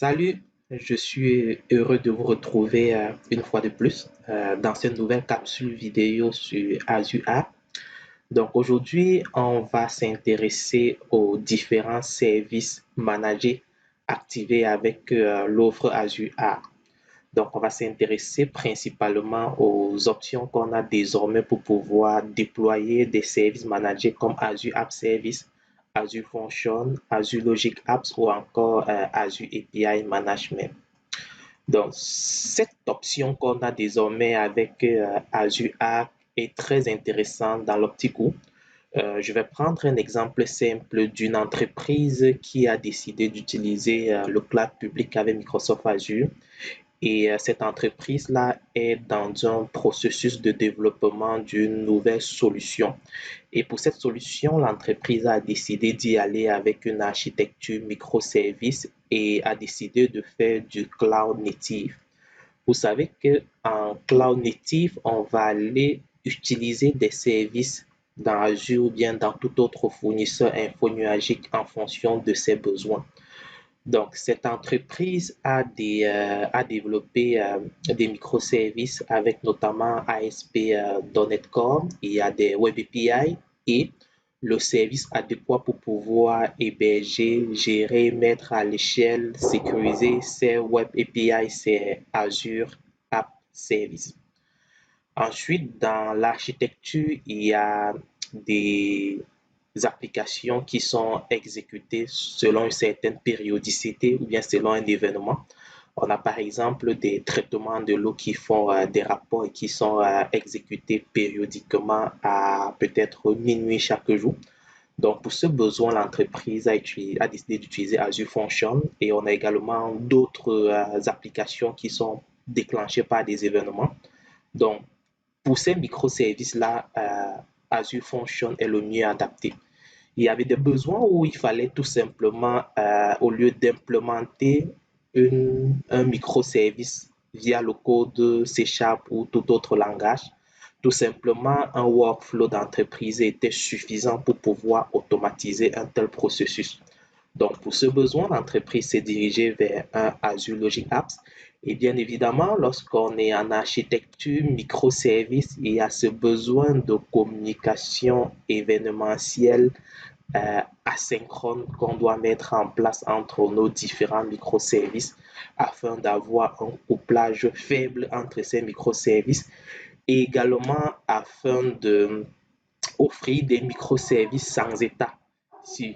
Salut, je suis heureux de vous retrouver une fois de plus dans cette nouvelle capsule vidéo sur Azure App. Donc aujourd'hui, on va s'intéresser aux différents services managés activés avec l'offre Azure App. Donc on va s'intéresser principalement aux options qu'on a désormais pour pouvoir déployer des services managés comme Azure App Service, Azure Function, Azure Logic Apps ou encore Azure API Management. Donc, cette option qu'on a désormais avec Azure App est très intéressante dans l'optique où je vais prendre un exemple simple d'une entreprise qui a décidé d'utiliser le cloud public avec Microsoft Azure et cette entreprise-là est dans un processus de développement d'une nouvelle solution. Et pour cette solution, l'entreprise a décidé d'y aller avec une architecture microservice et a décidé de faire du cloud native. Vous savez qu'en cloud native, on va aller utiliser des services dans Azure ou bien dans tout autre fournisseur infonuagique en fonction de ses besoins. Donc, cette entreprise a développé des microservices avec notamment ASP.NET Core. Il y a des Web API et le service adéquat pour pouvoir héberger, gérer, mettre à l'échelle, sécuriser ces Web API, c'est Azure App Service. Ensuite, dans l'architecture, il y a des applications qui sont exécutées selon une certaine périodicité ou bien selon un événement. On a par exemple des traitements de l'eau qui font des rapports et qui sont exécutés périodiquement à peut-être minuit chaque jour. Donc, pour ce besoin, l'entreprise a décidé d'utiliser Azure Function et on a également d'autres applications qui sont déclenchées par des événements. Donc, pour ces microservices-là, Azure Function est le mieux adapté. Il y avait des besoins où il fallait tout simplement, au lieu d'implémenter un microservice via le code C# ou tout autre langage, tout simplement un workflow d'entreprise était suffisant pour pouvoir automatiser un tel processus. Donc, pour ce besoin, l'entreprise s'est dirigée vers un Azure Logic Apps. Et bien évidemment, lorsqu'on est en architecture microservice, il y a ce besoin de communication événementielle asynchrone qu'on doit mettre en place entre nos différents microservices afin d'avoir un couplage faible entre ces microservices et également afin d'offrir des microservices sans état. Si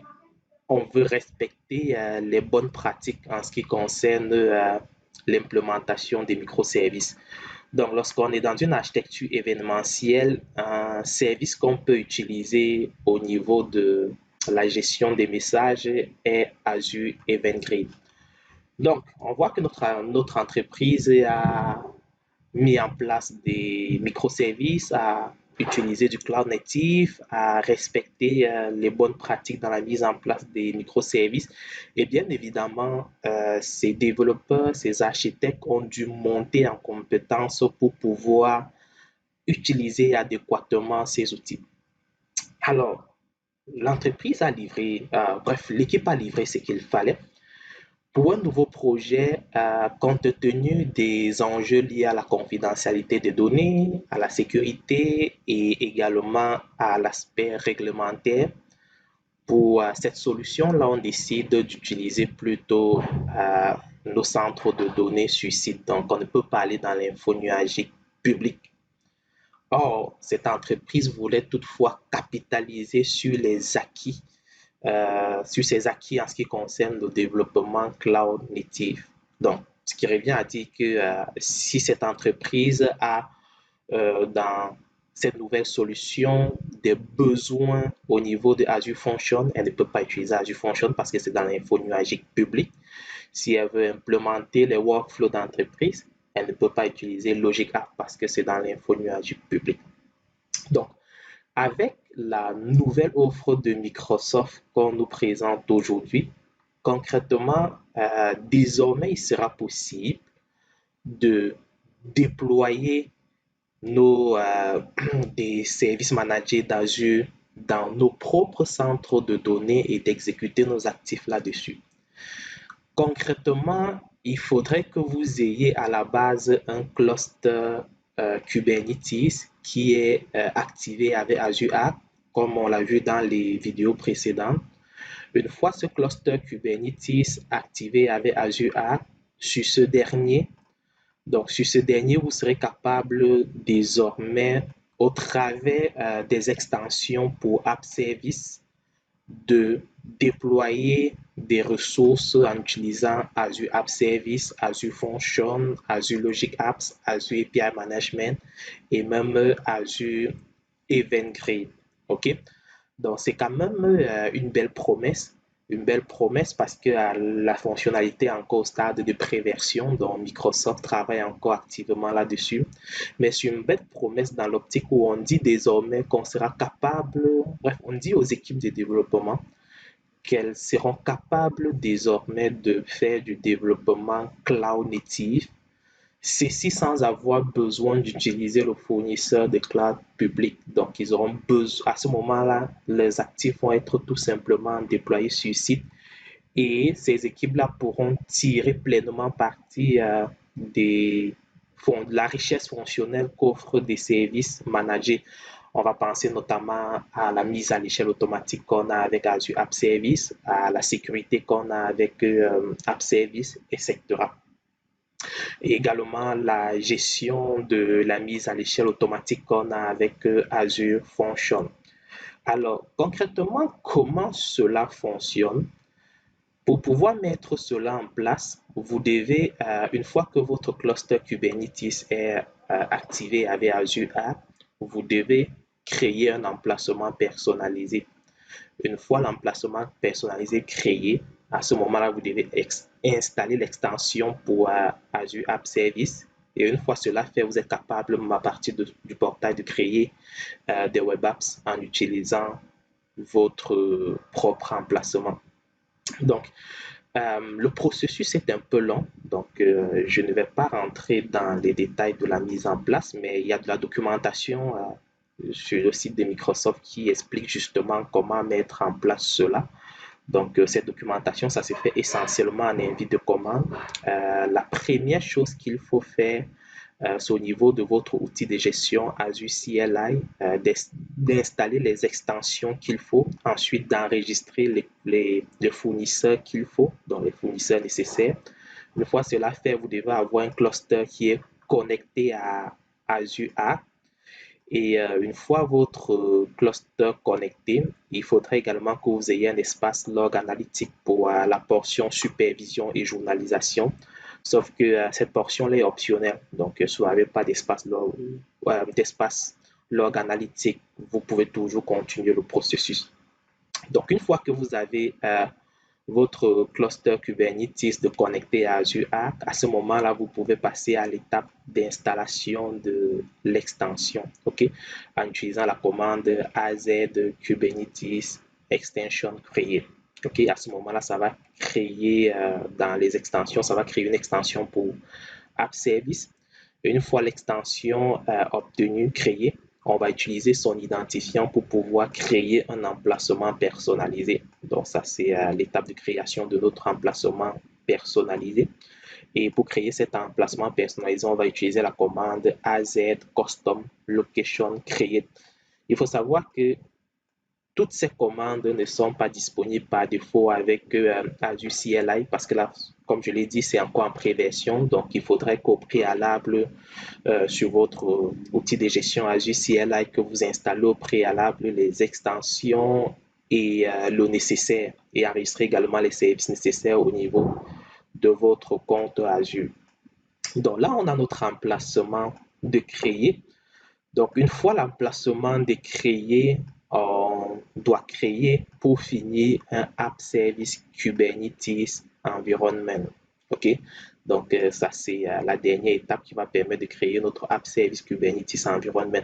on veut respecter les bonnes pratiques en ce qui concerne l'implémentation des microservices. Donc, lorsqu'on est dans une architecture événementielle, un service qu'on peut utiliser au niveau de la gestion des messages est Azure Event Grid. Donc, on voit que notre entreprise a mis en place des microservices, à utiliser du cloud native, à respecter les bonnes pratiques dans la mise en place des microservices. Et bien évidemment, ces développeurs, ces architectes ont dû monter en compétences pour pouvoir utiliser adéquatement ces outils. Alors, l'entreprise a livré, bref, l'équipe a livré ce qu'il fallait. Pour un nouveau projet, compte tenu des enjeux liés à la confidentialité des données, à la sécurité et également à l'aspect réglementaire, pour cette solution-là, on décide d'utiliser plutôt nos centres de données sur site. Donc, on ne peut pas aller dans l'info nuagique public. Or, cette entreprise voulait toutefois capitaliser sur ses acquis en ce qui concerne le développement cloud native. Donc, ce qui revient à dire que si cette entreprise a dans cette nouvelle solution des besoins au niveau de Azure Function, elle ne peut pas utiliser Azure Function parce que c'est dans l'info nuagique public. Si elle veut implémenter les workflows d'entreprise, elle ne peut pas utiliser Logic App parce que c'est dans l'info nuagique public. Donc, avec la nouvelle offre de Microsoft qu'on nous présente aujourd'hui, concrètement, désormais, il sera possible de déployer des services managés d'Azure dans nos propres centres de données et d'exécuter nos actifs là-dessus. Concrètement, il faudrait que vous ayez à la base un cluster Kubernetes qui est activé avec Azure Arc, comme on l'a vu dans les vidéos précédentes. Une fois ce cluster Kubernetes activé avec Azure Arc, sur ce dernier, vous serez capable désormais, au travers des extensions pour App Service, de déployer des ressources en utilisant Azure App Service, Azure Function, Azure Logic Apps, Azure API Management et même Azure Event Grid. OK? Donc, c'est quand même une belle promesse parce que la fonctionnalité est encore au stade de préversion, donc Microsoft travaille encore activement là-dessus. Mais c'est une belle promesse dans l'optique où on dit désormais qu'on sera capable, bref, on dit aux équipes de développement qu'elles seront capables désormais de faire du développement cloud native, ceci sans avoir besoin d'utiliser le fournisseur de cloud public. Donc, ils auront besoin, à ce moment-là, les actifs vont être tout simplement déployés sur site et ces équipes-là pourront tirer pleinement parti de la richesse fonctionnelle qu'offrent des services managés. On va penser notamment à la mise à l'échelle automatique qu'on a avec Azure App Service, à la sécurité qu'on a avec App Service, etc. Et également la gestion de la mise à l'échelle automatique qu'on a avec Azure Function. Alors, concrètement, comment cela fonctionne? Pour pouvoir mettre cela en place, vous devez, une fois que votre cluster Kubernetes est activé avec Azure App, vous devez créer un emplacement personnalisé. Une fois l'emplacement personnalisé créé, à ce moment-là, vous devez installer l'extension pour Azure App Service. Et une fois cela fait, vous êtes capable, à partir du portail, de créer des web apps en utilisant votre propre emplacement. Donc, le processus est un peu long, donc je ne vais pas rentrer dans les détails de la mise en place, mais il y a de la documentation sur le site de Microsoft qui explique justement comment mettre en place cela. Donc, cette documentation, ça se fait essentiellement en invite de commande. La première chose qu'il faut faire, c'est au niveau de votre outil de gestion Azure CLI, d'installer les extensions qu'il faut, ensuite d'enregistrer les fournisseurs qu'il faut, donc les fournisseurs nécessaires. Une fois cela fait, vous devez avoir un cluster qui est connecté à Azure Arc. Et une fois votre cluster connecté, il faudrait également que vous ayez un espace log analytique pour la portion supervision et journalisation. Sauf que cette portion-là est optionnelle. Donc, si vous n'avez pas d'espace log analytique, vous pouvez toujours continuer le processus. Donc, une fois que vous avez votre cluster Kubernetes de connecter à Azure Arc, à ce moment-là, vous pouvez passer à l'étape d'installation de l'extension, ok, en utilisant la commande AZ Kubernetes Extension créer. Ok, à ce moment-là, ça va créer dans les extensions, ça va créer une extension pour App Service. Et une fois l'extension obtenue, créée, on va utiliser son identifiant pour pouvoir créer un emplacement personnalisé. Donc ça, c'est l'étape de création de notre emplacement personnalisé. Et pour créer cet emplacement personnalisé, on va utiliser la commande AZ Custom Location Create. Il faut savoir que toutes ces commandes ne sont pas disponibles par défaut avec Azure CLI parce que là, comme je l'ai dit, c'est encore en pré-version. Donc, il faudrait qu'au préalable, sur votre outil de gestion Azure CLI, que vous installez au préalable les extensions et le nécessaire et enregistrer également les services nécessaires au niveau de votre compte Azure. Donc là, on a notre emplacement de créer. Donc, une fois l'emplacement de créer, on doit créer pour finir un App Service Kubernetes Environment. OK? Donc, ça, c'est la dernière étape qui va permettre de créer notre App Service Kubernetes Environment.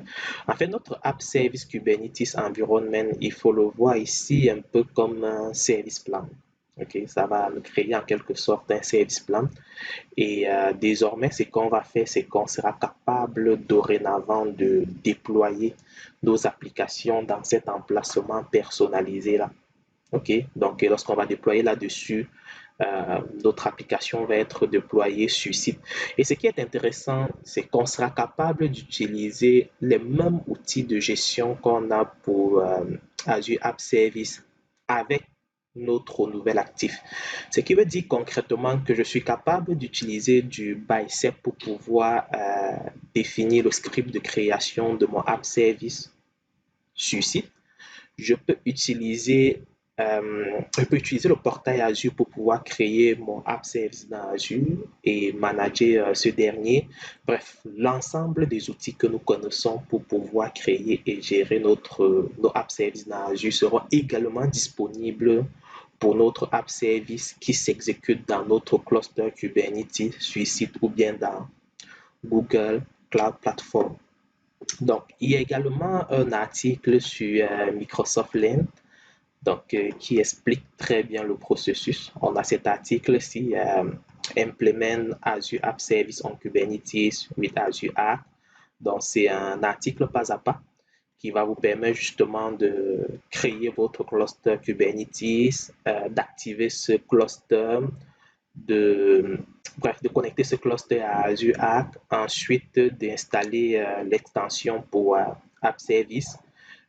En fait, notre App Service Kubernetes Environment, il faut le voir ici un peu comme un service plan. OK? Ça va nous créer en quelque sorte un service plan. Et désormais, ce qu'on va faire, c'est qu'on sera capable dorénavant de déployer nos applications dans cet emplacement personnalisé là. OK? Donc, lorsqu'on va déployer là-dessus notre application va être déployée sur site. Et ce qui est intéressant, c'est qu'on sera capable d'utiliser les mêmes outils de gestion qu'on a pour Azure App Service avec notre nouvel actif. Ce qui veut dire concrètement que je suis capable d'utiliser du Bicep pour pouvoir définir le script de création de mon App Service sur site. Je peux utiliser le portail Azure pour pouvoir créer mon app service dans Azure et manager ce dernier. Bref, l'ensemble des outils que nous connaissons pour pouvoir créer et gérer nos app services dans Azure seront également disponibles pour notre app service qui s'exécute dans notre cluster Kubernetes sur site ou bien dans Google Cloud Platform. Donc, il y a également un article sur Microsoft Learn qui explique très bien le processus. On a cet article-ci, Implement Azure App Service on Kubernetes with Azure Arc. Donc, c'est un article pas à pas qui va vous permettre justement de créer votre cluster Kubernetes, d'activer ce cluster, de connecter ce cluster à Azure Arc, ensuite d'installer l'extension pour App Service.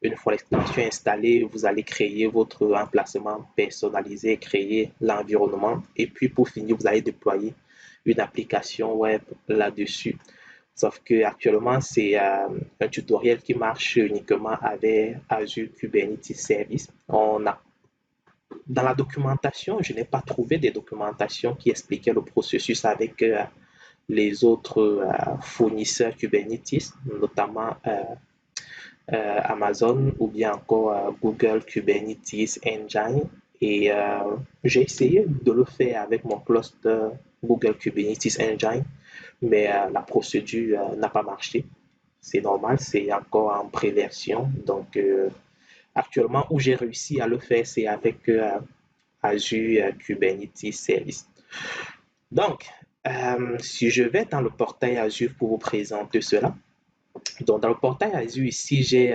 Une fois l'extension installée, vous allez créer votre emplacement personnalisé, créer l'environnement et puis pour finir, vous allez déployer une application web là-dessus. Sauf que actuellement, c'est un tutoriel qui marche uniquement avec Azure Kubernetes Service. Dans la documentation, je n'ai pas trouvé des documentations qui expliquaient le processus avec les autres fournisseurs Kubernetes, notamment Amazon ou bien encore Google Kubernetes Engine. Et j'ai essayé de le faire avec mon cluster Google Kubernetes Engine, mais la procédure n'a pas marché. C'est normal, c'est encore en pré-version. Donc, actuellement, où j'ai réussi à le faire, c'est avec Azure Kubernetes Service. Donc, si je vais dans le portail Azure pour vous présenter cela, donc dans le portail Azure ici, j'ai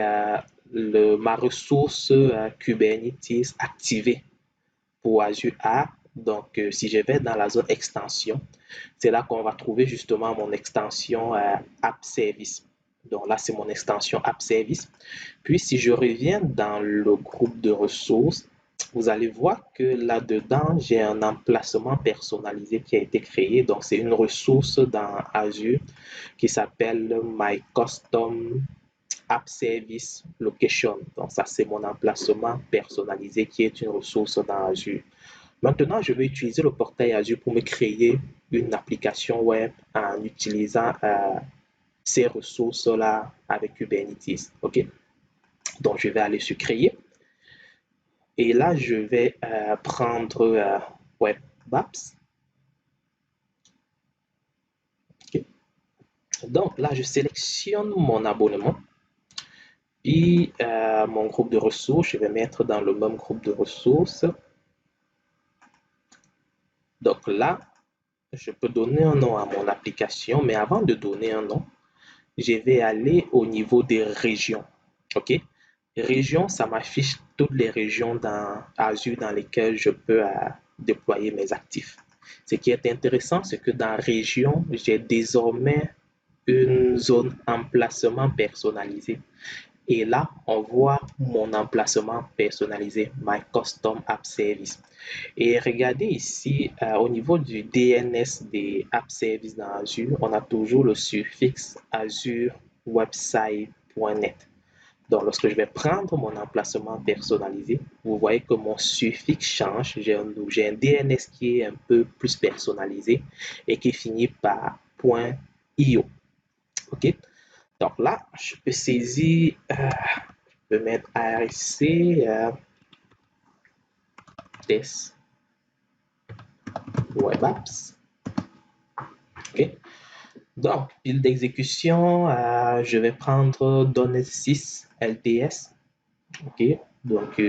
ma ressource Kubernetes activée pour Azure Arc. Donc, si je vais dans la zone extension, c'est là qu'on va trouver justement mon extension App Service. Donc là, c'est mon extension App Service. Puis, si je reviens dans le groupe de ressources, vous allez voir que là-dedans, j'ai un emplacement personnalisé qui a été créé. Donc, c'est une ressource dans Azure qui s'appelle My Custom App Service Location. Donc, ça, c'est mon emplacement personnalisé qui est une ressource dans Azure. Maintenant, je vais utiliser le portail Azure pour me créer une application web en utilisant ces ressources-là avec Kubernetes. OK? Donc, je vais aller sur Créer. Et là, je vais prendre Web Apps. Okay. Donc, là, je sélectionne mon abonnement. Puis, mon groupe de ressources, je vais mettre dans le même groupe de ressources. Donc là, je peux donner un nom à mon application, mais avant de donner un nom, je vais aller au niveau des régions. OK? Région, ça m'affiche toutes les régions dans Azure dans lesquelles je peux déployer mes actifs. Ce qui est intéressant, c'est que dans région, j'ai désormais une zone emplacement personnalisé. Et là, on voit mon emplacement personnalisé, My Custom App Service. Et regardez ici, au niveau du DNS des App Services dans Azure, on a toujours le suffixe Azure Website.net. Donc, lorsque je vais prendre mon emplacement personnalisé, vous voyez que mon suffixe change. J'ai un DNS qui est un peu plus personnalisé et qui finit par .io. OK? Donc là, je peux saisir, je peux mettre ARC, test web apps. OK. Donc, pile d'exécution, je vais prendre .NET 6 LTS. OK. Donc,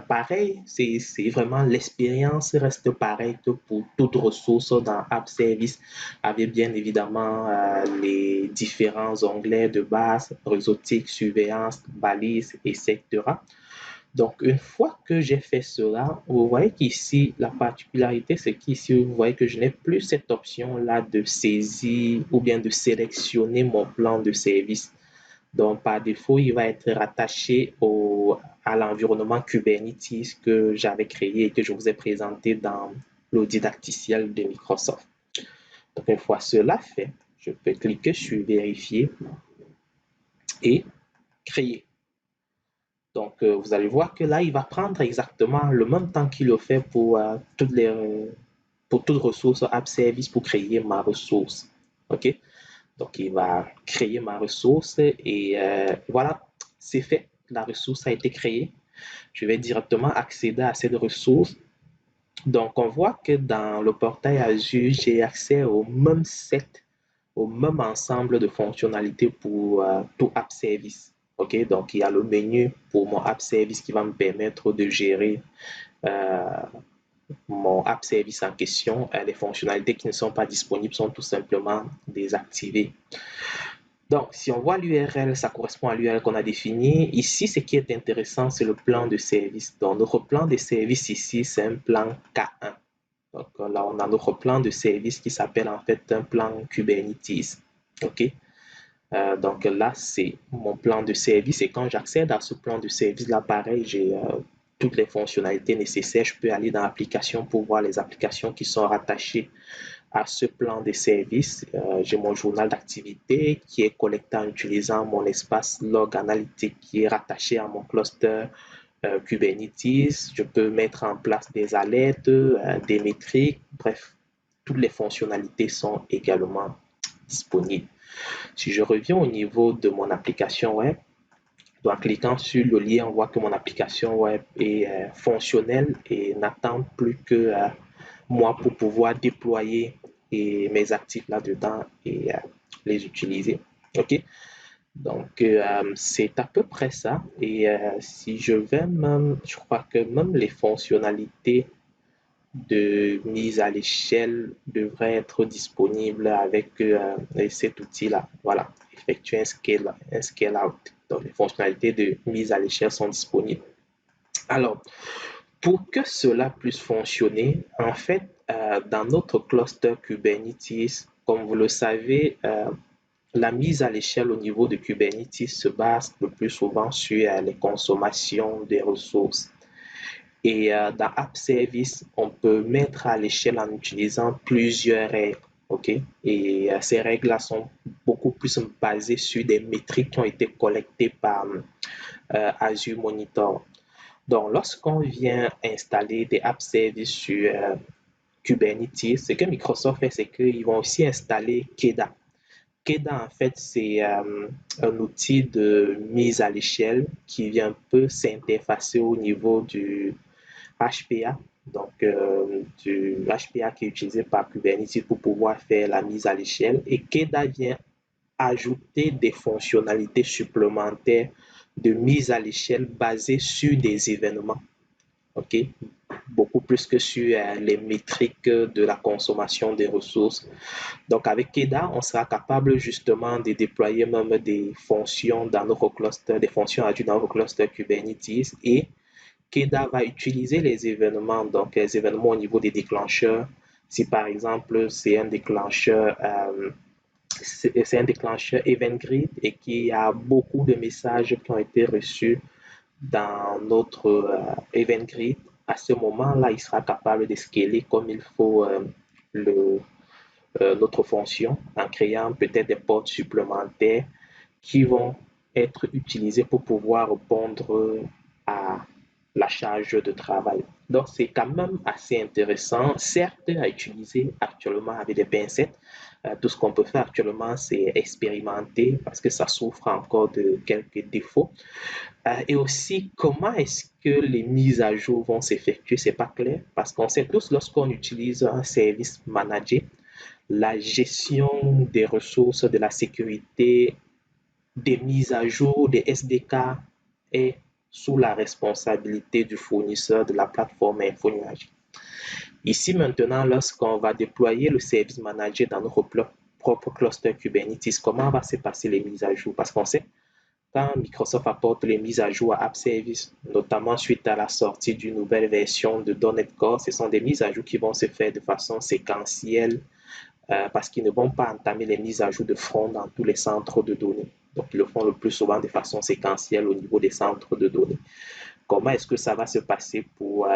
pareil, c'est vraiment l'expérience reste pareille que pour toute ressource dans App Service, avec bien évidemment les différents onglets de base, réseautique, surveillance, balise, etc. Donc, une fois que j'ai fait cela, vous voyez qu'ici, la particularité, c'est qu'ici, vous voyez que je n'ai plus cette option-là de saisir ou bien de sélectionner mon plan de service. Donc, par défaut, il va être rattaché à l'environnement Kubernetes que j'avais créé et que je vous ai présenté dans le didacticiel de Microsoft. Donc, une fois cela fait, je peux cliquer sur Vérifier et Créer. Donc, vous allez voir que là, il va prendre exactement le même temps qu'il le fait pour toute ressource App Service pour créer ma ressource. OK? Donc, il va créer ma ressource et voilà, c'est fait. La ressource a été créée. Je vais directement accéder à cette ressource. Donc, on voit que dans le portail Azure, j'ai accès au même set, au même ensemble de fonctionnalités pour tout App Service. OK? Donc, il y a le menu pour mon App Service qui va me permettre de gérer euh, mon app service en question. Les fonctionnalités qui ne sont pas disponibles sont tout simplement désactivées. Donc, si on voit l'URL, ça correspond à l'URL qu'on a défini. Ici, ce qui est intéressant, c'est le plan de service. Donc, notre plan de service ici, c'est un plan K1. Donc, là, on a notre plan de service qui s'appelle en fait un plan Kubernetes. OK? Donc là, c'est mon plan de service et quand j'accède à ce plan de service, là, pareil, j'ai toutes les fonctionnalités nécessaires. Je peux aller dans l'application pour voir les applications qui sont rattachées à ce plan de service. J'ai mon journal d'activité qui est collecté en utilisant mon espace log analytique qui est rattaché à mon cluster Kubernetes. Je peux mettre en place des alertes, des métriques, bref, toutes les fonctionnalités sont également disponibles. Si je reviens au niveau de mon application web, en cliquant sur le lien, on voit que mon application web est fonctionnelle et n'attend plus que moi pour pouvoir déployer mes actifs là-dedans et les utiliser. OK? Donc, c'est à peu près ça. Et si je vais même, je crois que même les fonctionnalités de mise à l'échelle devraient être disponibles avec cet outil-là. Voilà, effectuer un scale out. Donc, les fonctionnalités de mise à l'échelle sont disponibles. Alors, pour que cela puisse fonctionner, en fait, dans notre cluster Kubernetes, comme vous le savez, la mise à l'échelle au niveau de Kubernetes se base le plus souvent sur les consommations des ressources. Et dans App Service, on peut mettre à l'échelle en utilisant plusieurs règles. OK? Et ces règles-là sont beaucoup plus basées sur des métriques qui ont été collectées par Azure Monitor. Donc, lorsqu'on vient installer des App Services sur Kubernetes, ce que Microsoft fait, c'est qu'ils vont aussi installer KEDA. KEDA, en fait, c'est un outil de mise à l'échelle qui vient un peu s'interfacer au niveau du HPA, donc du HPA qui est utilisé par Kubernetes pour pouvoir faire la mise à l'échelle. Et KEDA vient ajouter des fonctionnalités supplémentaires de mise à l'échelle basées sur des événements. OK? Beaucoup plus que sur les métriques de la consommation des ressources. Donc, avec KEDA, on sera capable justement de déployer même des fonctions dans notre cluster, des fonctions Azure dans notre cluster Kubernetes et KEDA va utiliser les événements, donc les événements au niveau des déclencheurs. Si par exemple c'est un déclencheur, Event Grid et qu'il y a beaucoup de messages qui ont été reçus dans notre Event Grid, à ce moment-là, il sera capable de scaler comme il faut le, notre fonction en créant peut-être des portes supplémentaires qui vont être utilisées pour pouvoir répondre à la charge de travail. Donc, c'est quand même assez intéressant, certes, à utiliser actuellement avec des pincettes. Tout ce qu'on peut faire actuellement, c'est expérimenter parce que ça souffre encore de quelques défauts. Et aussi, comment est-ce que les mises à jour vont s'effectuer? C'est pas clair parce qu'on sait tous lorsqu'on utilise un service managé, la gestion des ressources, de la sécurité, des mises à jour, des SDK est sous la responsabilité du fournisseur de la plateforme infonuagique. Ici maintenant, lorsqu'on va déployer le service manager dans notre propre cluster Kubernetes, comment va se passer les mises à jour? Parce qu'on sait, quand Microsoft apporte les mises à jour à App Service, notamment suite à la sortie d'une nouvelle version de .NET Core, ce sont des mises à jour qui vont se faire de façon séquentielle parce qu'ils ne vont pas entamer les mises à jour de front dans tous les centres de données. Donc, ils le font le plus souvent de façon séquentielle au niveau des centres de données. Comment est-ce que ça va se passer pour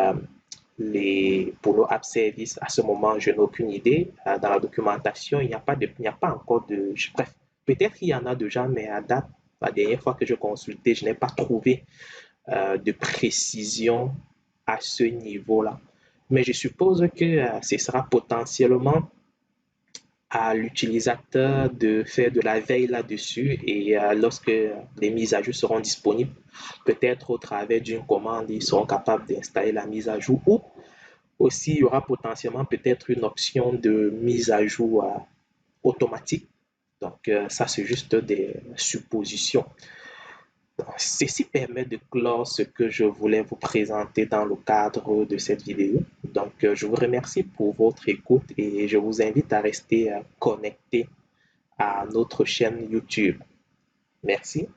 nos app services? À ce moment, je n'ai aucune idée. Dans la documentation, il n'y a pas encore de... Bref, peut-être qu'il y en a déjà, mais à date, la dernière fois que je consultais, je n'ai pas trouvé de précision à ce niveau-là. Mais je suppose que ce sera potentiellement à l'utilisateur de faire de la veille là-dessus et lorsque les mises à jour seront disponibles, peut-être au travers d'une commande, ils seront capables d'installer la mise à jour ou aussi il y aura potentiellement peut-être une option de mise à jour automatique. Donc ça, c'est juste des suppositions. Ceci permet de clore ce que je voulais vous présenter dans le cadre de cette vidéo. Donc, je vous remercie pour votre écoute et je vous invite à rester connecté à notre chaîne YouTube. Merci.